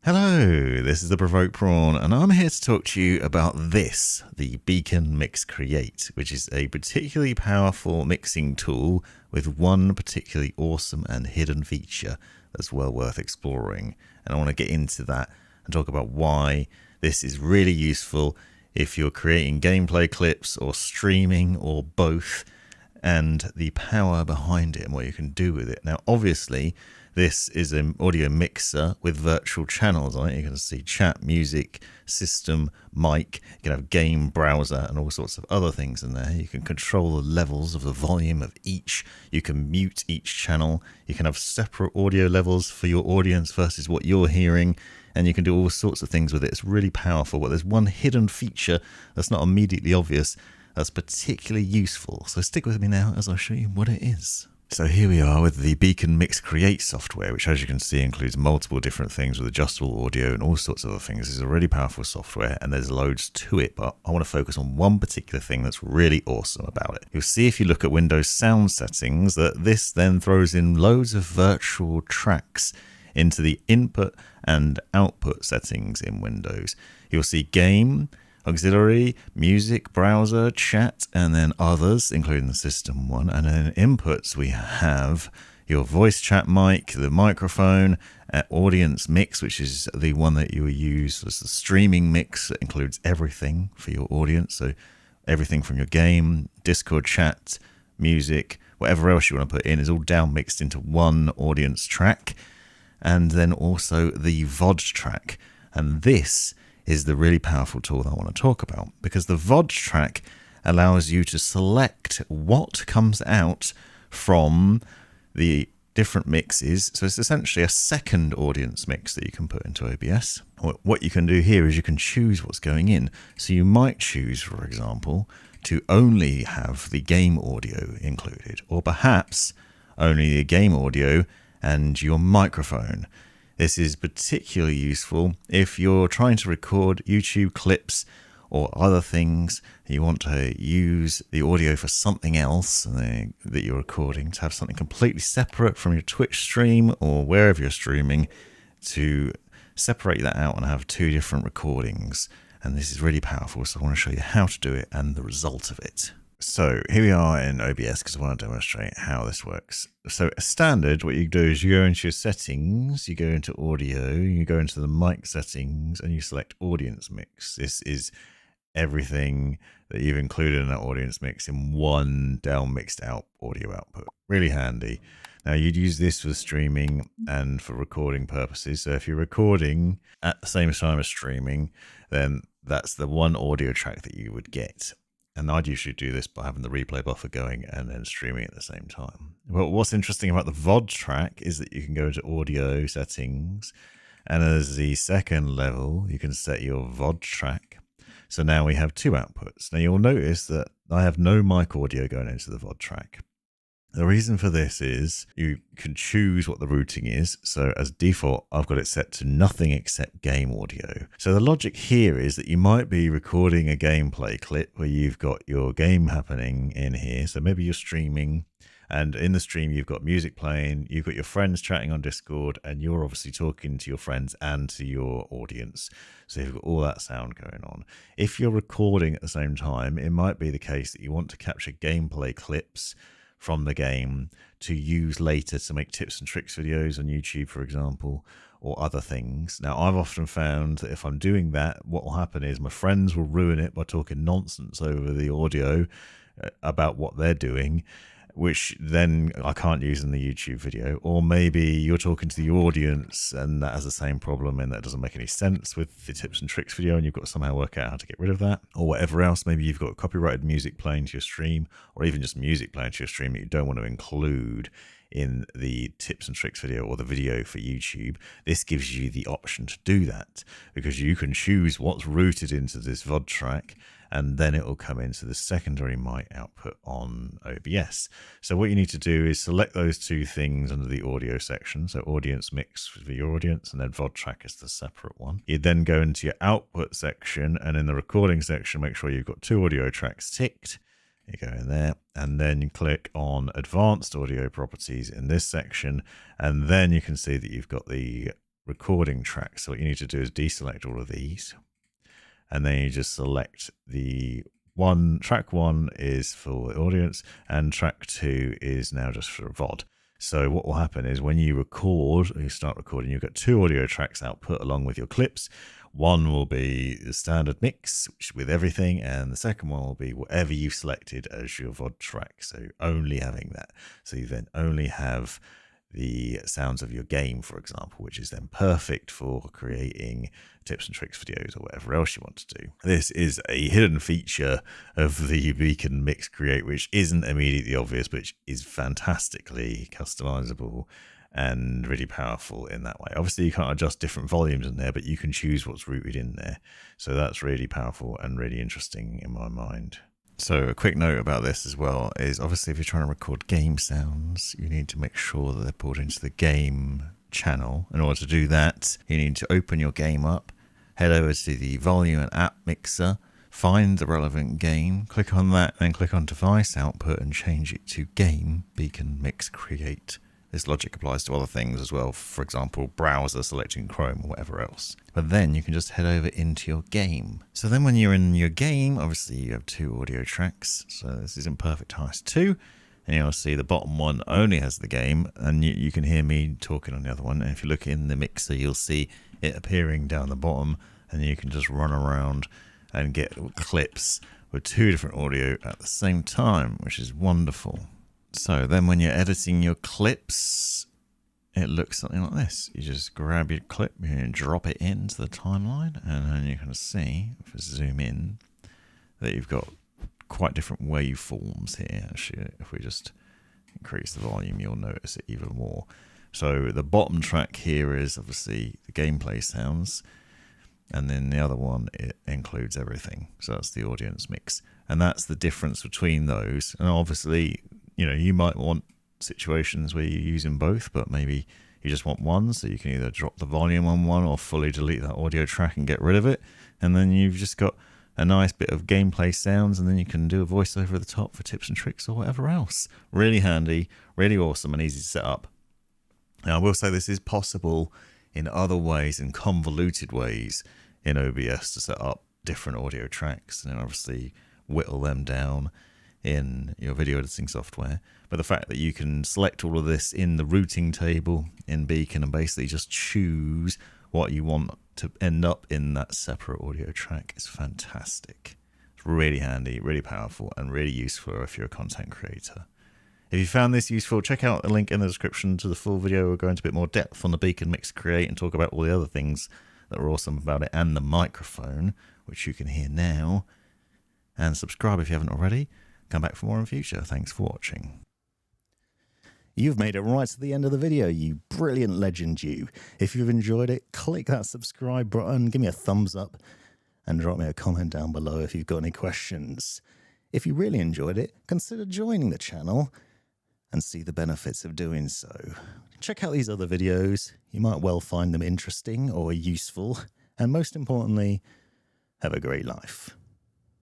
Hello, this is the Provoked Prawn, and I'm here to talk to you about this, the Beacn Mix Create, which is a particularly powerful mixing tool with one particularly awesome and hidden feature that's well worth exploring. And I want to get into that and talk about why this is really useful if you're creating gameplay clips or streaming or both, and the power behind it and what you can do with it. Now, obviously, this is an audio mixer with virtual channels on it. You can see chat, music, system, mic. You can have game, browser, and all sorts of other things in there. You can control the levels of the volume of each. You can mute each channel. You can have separate audio levels for your audience versus what you're hearing. And you can do all sorts of things with it. It's really powerful. But there's one hidden feature that's not immediately obvious that's particularly useful. So stick with me now as I show you what it is. So here we are with the Beacn Mix Create software, which as you can see includes multiple different things with adjustable audio and all sorts of other things. This is a really powerful software and there's loads to it, but I want to focus on one particular thing that's really awesome about it. You'll see if you look at Windows sound settings that this then throws in loads of virtual tracks into the input and output settings in Windows. You'll see game, auxiliary, music, browser, chat, and then others, including the system one. And then inputs, we have your voice chat mic, the microphone, audience mix, which is the one that you will use as the streaming mix. That includes everything for your audience. So everything from your game, Discord chat, music, whatever else you want to put in is all down mixed into one audience track. And then also the VOD track. And this is the really powerful tool that I want to talk about, because the VOD track allows you to select what comes out from the different mixes. So it's essentially a second audience mix that you can put into OBS. What you can do here is you can choose what's going in. So you might choose, for example, to only have the game audio included, or perhaps only the game audio and your microphone. This is particularly useful if you're trying to record YouTube clips or other things. You want to use the audio for something else that you're recording, to have something completely separate from your Twitch stream or wherever you're streaming, to separate that out and have two different recordings. And this is really powerful, so I want to show you how to do it and the result of it. So here we are in OBS because I want to demonstrate how this works. So standard, what you do is you go into your settings, you go into audio, you go into the mic settings, and you select audience mix. This is everything that you've included in that audience mix in one down mixed out audio output. Really handy. Now you'd use this for streaming and for recording purposes. So if you're recording at the same time as streaming, then that's the one audio track that you would get. And I'd usually do this by having the replay buffer going and then streaming at the same time. But what's interesting about the VOD track is that you can go to audio settings, and as the second level, you can set your VOD track. So now we have two outputs. Now you'll notice that I have no mic audio going into the VOD track. The reason for this is you can choose what the routing is. So as default, I've got it set to nothing except game audio. So the logic here is that you might be recording a gameplay clip where you've got your game happening in here. So maybe you're streaming, and in the stream you've got music playing, you've got your friends chatting on Discord, and you're obviously talking to your friends and to your audience. So you've got all that sound going on. If you're recording at the same time, it might be the case that you want to capture gameplay clips from the game to use later to make tips and tricks videos on YouTube, for example, or other things. Now, I've often found that if I'm doing that, what will happen is my friends will ruin it by talking nonsense over the audio about what they're doing, which then I can't use in the YouTube video. Or maybe you're talking to the audience and that has the same problem and that doesn't make any sense with the tips and tricks video, and you've got to somehow work out how to get rid of that, or whatever else. Maybe you've got copyrighted music playing to your stream, or even just music playing to your stream that you don't want to include in the tips and tricks video or the video for YouTube. This gives you the option to do that, because you can choose what's routed into this VOD track, and then it will come into the secondary mic output on OBS. So what you need to do is select those two things under the audio section. So audience mix for your audience, and then VOD track is the separate one. You then go into your output section, and in the recording section, make sure you've got two audio tracks ticked. You go in there, and then you click on advanced audio properties in this section, and then you can see that you've got the recording track. So what you need to do is deselect all of these, and then you just select the track 1 is for the audience, and track 2 is now just for VOD. So what will happen is when you start recording, you've got 2 audio tracks output along with your clips. One will be the standard mix with everything, and the second one will be whatever you've selected as your VOD track. So only having that. So you then only have the sounds of your game, for example, which is then perfect for creating tips and tricks videos or whatever else you want to do. This is a hidden feature of the Beacn Mix Create, which isn't immediately obvious, but which is fantastically customizable and really powerful in that way. Obviously, you can't adjust different volumes in there, but you can choose what's routed in there. So that's really powerful and really interesting in my mind. So a quick note about this as well is obviously if you're trying to record game sounds, you need to make sure that they're pulled into the game channel. In order to do that, you need to open your game up, head over to the volume and app mixer, find the relevant game, click on that, then click on device output and change it to game Beacn Mix Create. This logic applies to other things as well, for example, browser, selecting Chrome or whatever else. But then you can just head over into your game. So then when you're in your game, obviously you have 2 audio tracks. So this is in Perfect Heist 2. And you'll see the bottom one only has the game, and you can hear me talking on the other one. And if you look in the mixer, you'll see it appearing down the bottom, and you can just run around and get clips with 2 different audio at the same time, which is wonderful. So then when you're editing your clips, it looks something like this. You just grab your clip and drop it into the timeline, and then you can see, if I zoom in, that you've got quite different waveforms here. Actually, if we just increase the volume, you'll notice it even more. So the bottom track here is obviously the gameplay sounds, and then the other one, it includes everything. So that's the audience mix, and that's the difference between those. And obviously, you know, you might want situations where you're using both, but maybe you just want one, so you can either drop the volume on one or fully delete that audio track and get rid of it, and then you've just got a nice bit of gameplay sounds, and then you can do a voiceover at the top for tips and tricks or whatever else. Really handy, really awesome, and easy to set up. Now, I will say this is possible in other ways, in convoluted ways in OBS, to set up different audio tracks, and obviously whittle them down in your video editing software. But the fact that you can select all of this in the routing table in Beacn and basically just choose what you want to end up in that separate audio track is fantastic. It's really handy, really powerful, and really useful if you're a content creator. If you found this useful, check out the link in the description to the full video. We'll go into a bit more depth on the Beacn Mix Create and talk about all the other things that are awesome about it, and the microphone, which you can hear now. And subscribe if you haven't already. Come back for more in the future. Thanks for watching. You've made it right to the end of the video, you brilliant legend you. If you've enjoyed it, click that subscribe button, give me a thumbs up, and drop me a comment down below if you've got any questions. If you really enjoyed it, consider joining the channel and see the benefits of doing so. Check out these other videos. You might well find them interesting or useful. And most importantly, have a great life.